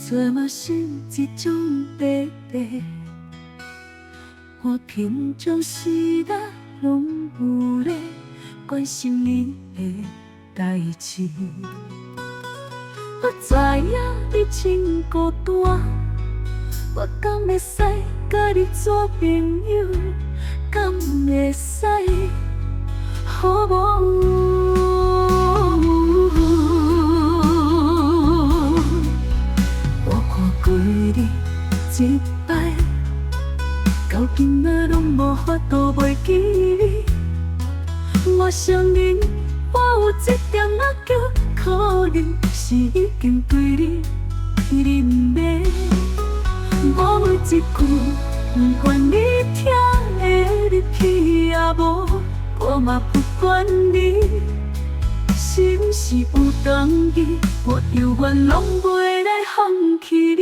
做嘛是一种白白。我平常时代拢有咧关心你的代志，我知影你真孤单，我敢会使甲你做朋友，敢会使好无？我看过你一摆，到今仔拢无法度袂记你。我承认我有一点仔叫可能是已经对你疲你不眠。我每一句不愿你听的日气也无，我嘛不管你是不是有同意，我永远拢袂来放弃你。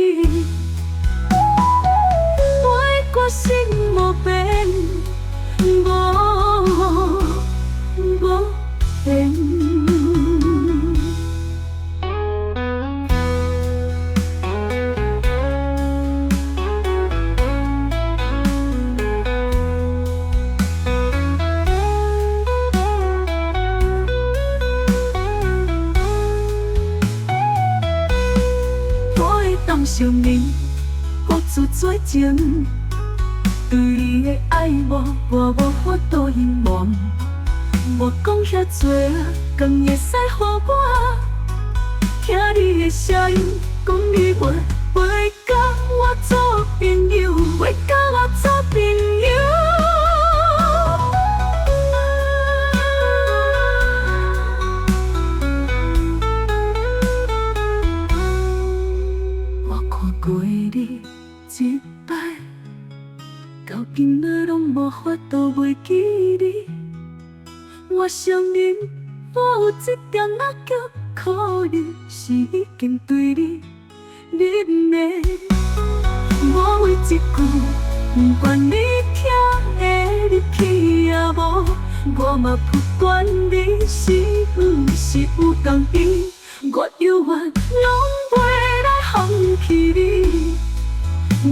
每个心无变，无变。我会当承认我自作情，对你的爱慕我无法度隐瞒。莫讲遐多啊，敢会使予我听你的声音，讲你袂甲我做朋友，袂甲我做朋友。我看过你一摆，到今仔拢无法度袂记你。我承认，我有一点仔叫可能是已经对你入迷。我每一句不愿你听的日气也无，我嘛不管你是不是有同意，我永远拢袂来放弃你。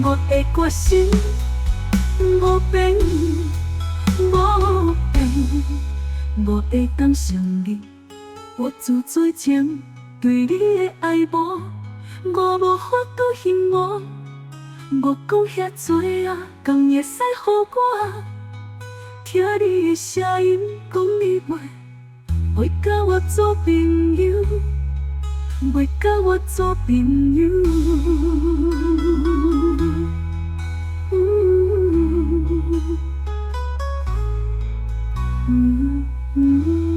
我的决心无变，无变。我会当承认，我自作情对你的爱慕，我无法度隐瞒。莫讲遐多啊，敢会使予我听你的声音，讲你袂甲我做朋友，袂甲我做朋友。Mm-hmm.